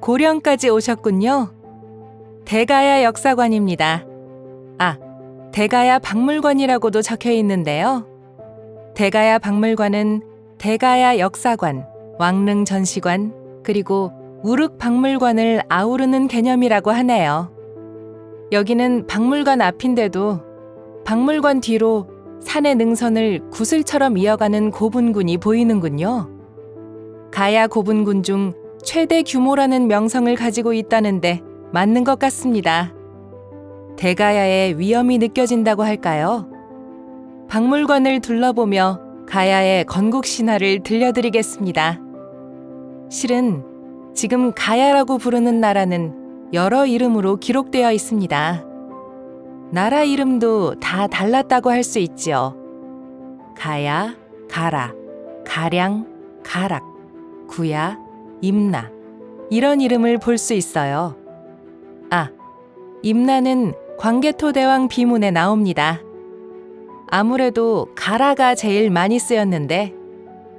고령까지 오셨군요. 대가야 역사관입니다. 아, 대가야 박물관이라고도 적혀 있는데요. 대가야 박물관은 대가야 역사관, 왕릉 전시관, 그리고 우륵 박물관을 아우르는 개념이라고 하네요. 여기는 박물관 앞인데도 박물관 뒤로 산의 능선을 구슬처럼 이어가는 고분군이 보이는군요. 가야 고분군 중 최대 규모라는 명성을 가지고 있다는데 맞는 것 같습니다. 대가야의 위엄이 느껴진다고 할까요? 박물관을 둘러보며 가야의 건국 신화를 들려드리겠습니다. 실은 지금 가야라고 부르는 나라는 여러 이름으로 기록되어 있습니다. 나라 이름도 다 달랐다고 할 수 있지요. 가야, 가라, 가량, 가락, 구야, 임나 이런 이름을 볼 수 있어요. 아, 임나는 광개토대왕 비문에 나옵니다. 아무래도 가라가 제일 많이 쓰였는데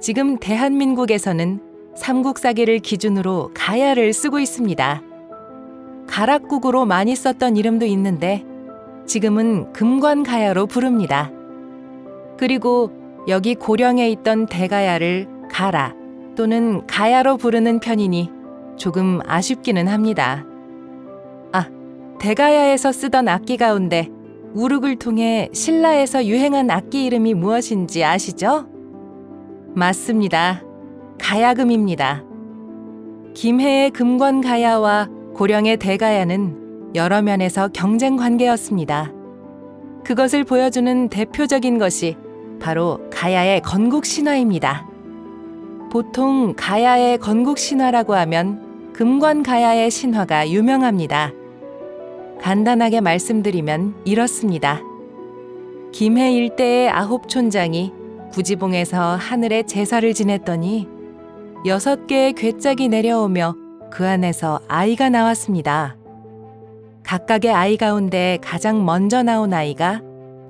지금 대한민국에서는 삼국사기를 기준으로 가야를 쓰고 있습니다. 가락국으로 많이 썼던 이름도 있는데 지금은 금관가야로 부릅니다. 그리고 여기 고령에 있던 대가야를 가라 또는 가야로 부르는 편이니 조금 아쉽기는 합니다. 아, 대가야에서 쓰던 악기 가운데 우륵을 통해 신라에서 유행한 악기 이름이 무엇인지 아시죠? 맞습니다. 가야금입니다. 김해의 금관가야와 고령의 대가야는 여러 면에서 경쟁 관계였습니다. 그것을 보여주는 대표적인 것이 바로 가야의 건국 신화입니다. 보통 가야의 건국 신화라고 하면 금관가야의 신화가 유명합니다. 간단하게 말씀드리면 이렇습니다. 김해 일대의 9촌장이 구지봉에서 하늘에 제사를 지냈더니 6개의 괴짝이 내려오며 그 안에서 아이가 나왔습니다. 각각의 아이 가운데 가장 먼저 나온 아이가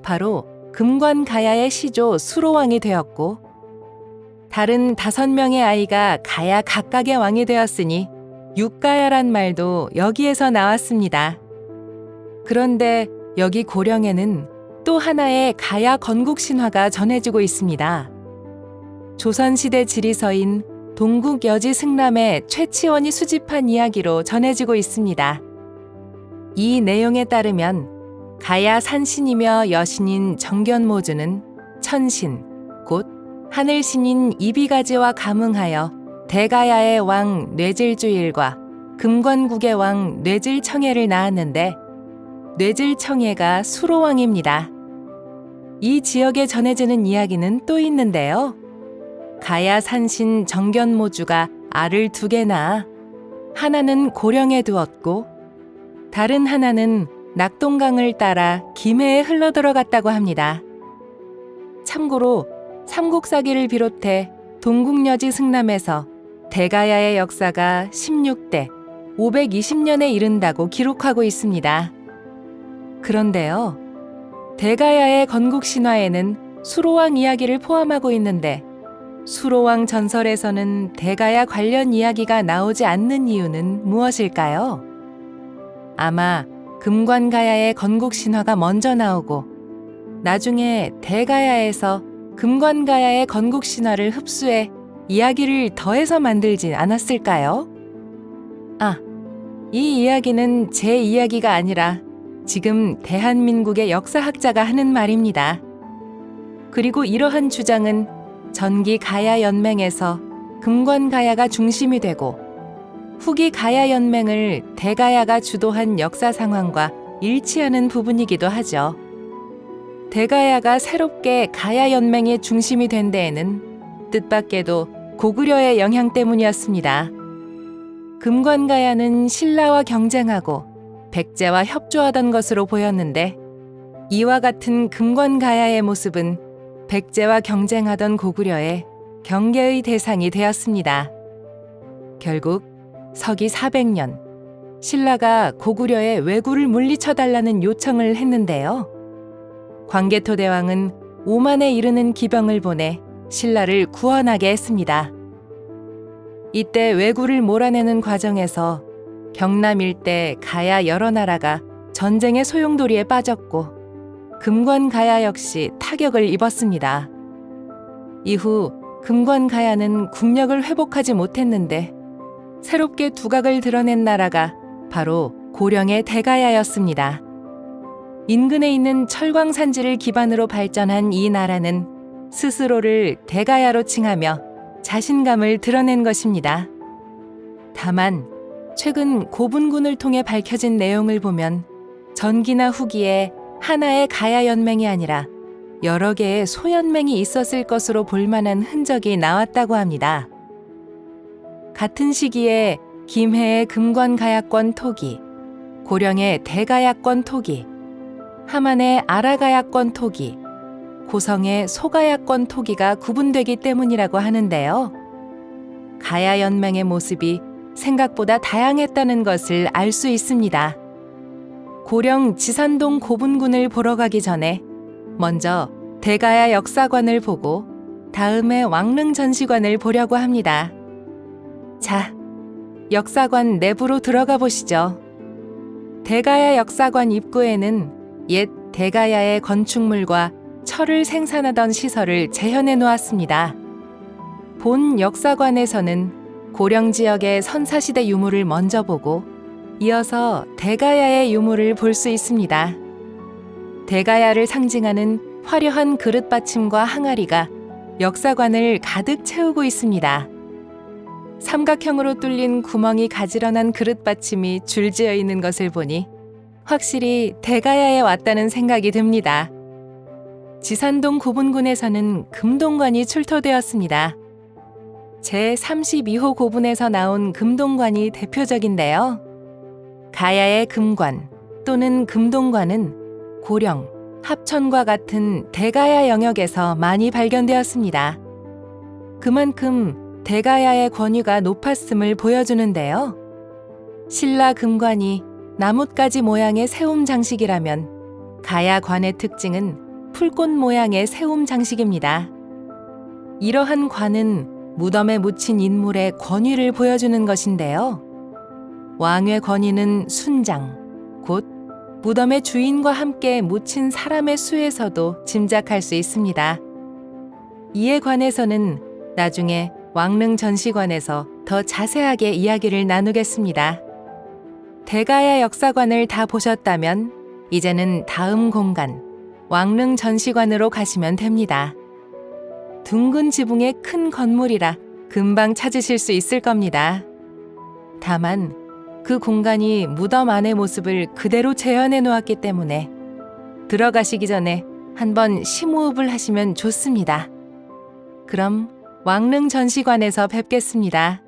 바로 금관가야의 시조 수로왕이 되었고 다른 5명의 아이가 가야 각각의 왕이 되었으니 육가야란 말도 여기에서 나왔습니다. 그런데 여기 고령에는 또 하나의 가야 건국 신화가 전해지고 있습니다. 조선시대 지리서인 동국여지 승람의 최치원이 수집한 이야기로 전해지고 있습니다. 이 내용에 따르면 가야 산신이며 여신인 정견모주는 천신, 곧 하늘신인 이비가지와 감응하여 대가야의 왕 뇌질주일과 금관국의 왕 뇌질청해를 낳았는데 뇌질청해가 수로왕입니다. 이 지역에 전해지는 이야기는 또 있는데요. 가야 산신 정견모주가 알을 2개 낳아 하나는 고령에 두었고 다른 하나는 낙동강을 따라 김해에 흘러들어갔다고 합니다. 참고로 삼국사기를 비롯해 동국여지 승람에서 대가야의 역사가 16대 520년에 이른다고 기록하고 있습니다. 그런데요, 대가야의 건국 신화에는 수로왕 이야기를 포함하고 있는데 수로왕 전설에서는 대가야 관련 이야기가 나오지 않는 이유는 무엇일까요? 아마 금관가야의 건국 신화가 먼저 나오고 나중에 대가야에서 금관가야의 건국 신화를 흡수해 이야기를 더해서 만들진 않았을까요? 아, 이 이야기는 제 이야기가 아니라 지금 대한민국의 역사학자가 하는 말입니다. 그리고 이러한 주장은 전기 가야 연맹에서 금관가야가 중심이 되고 후기 가야 연맹을 대가야가 주도한 역사 상황과 일치하는 부분이기도 하죠. 대가야가 새롭게 가야 연맹의 중심이 된 데에는 뜻밖에도 고구려의 영향 때문이었습니다. 금관가야는 신라와 경쟁하고 백제와 협조하던 것으로 보였는데 이와 같은 금관가야의 모습은 백제와 경쟁하던 고구려의 경계의 대상이 되었습니다. 결국 서기 400년 신라가 고구려의 왜구를 물리쳐달라는 요청을 했는데요. 광개토대왕은 5만에 이르는 기병을 보내 신라를 구원하게 했습니다. 이때 왜구를 몰아내는 과정에서 경남 일대 가야 여러 나라가 전쟁의 소용돌이에 빠졌고 금관가야 역시 타격을 입었습니다. 이후 금관가야는 국력을 회복하지 못했는데 새롭게 두각을 드러낸 나라가 바로 고령의 대가야였습니다. 인근에 있는 철광산지를 기반으로 발전한 이 나라는 스스로를 대가야로 칭하며 자신감을 드러낸 것입니다. 다만 최근 고분군을 통해 밝혀진 내용을 보면 전기나 후기에 하나의 가야 연맹이 아니라 여러 개의 소연맹이 있었을 것으로 볼 만한 흔적이 나왔다고 합니다. 같은 시기에 김해의 금관가야권 토기, 고령의 대가야권 토기, 함안의 아라가야권 토기, 고성의 소가야권 토기가 구분되기 때문이라고 하는데요. 가야 연맹의 모습이 생각보다 다양했다는 것을 알 수 있습니다. 고령 지산동 고분군을 보러 가기 전에 먼저 대가야 역사관을 보고 다음에 왕릉 전시관을 보려고 합니다. 자, 역사관 내부로 들어가 보시죠. 대가야 역사관 입구에는 옛 대가야의 건축물과 철을 생산하던 시설을 재현해 놓았습니다. 본 역사관에서는 고령 지역의 선사시대 유물을 먼저 보고 이어서 대가야의 유물을 볼 수 있습니다. 대가야를 상징하는 화려한 그릇받침과 항아리가 역사관을 가득 채우고 있습니다. 삼각형으로 뚫린 구멍이 가지런한 그릇받침이 줄지어 있는 것을 보니 확실히 대가야에 왔다는 생각이 듭니다. 지산동 고분군에서는 금동관이 출토되었습니다. 제32호 고분에서 나온 금동관이 대표적인데요. 가야의 금관 또는 금동관은 고령, 합천과 같은 대가야 영역에서 많이 발견되었습니다. 그만큼 대가야의 권위가 높았음을 보여주는데요. 신라 금관이 나뭇가지 모양의 세움 장식이라면 가야관의 특징은 풀꽃 모양의 세움 장식입니다. 이러한 관은 무덤에 묻힌 인물의 권위를 보여주는 것인데요. 왕의 권위는 순장, 곧 무덤의 주인과 함께 묻힌 사람의 수에서도 짐작할 수 있습니다. 이에 관해서는 나중에 왕릉 전시관에서 더 자세하게 이야기를 나누겠습니다. 대가야 역사관을 다 보셨다면 이제는 다음 공간, 왕릉 전시관으로 가시면 됩니다. 둥근 지붕의 큰 건물이라 금방 찾으실 수 있을 겁니다. 다만 그 공간이 무덤 안의 모습을 그대로 재현해 놓았기 때문에 들어가시기 전에 한번 심호흡을 하시면 좋습니다. 그럼 왕릉 전시관에서 뵙겠습니다.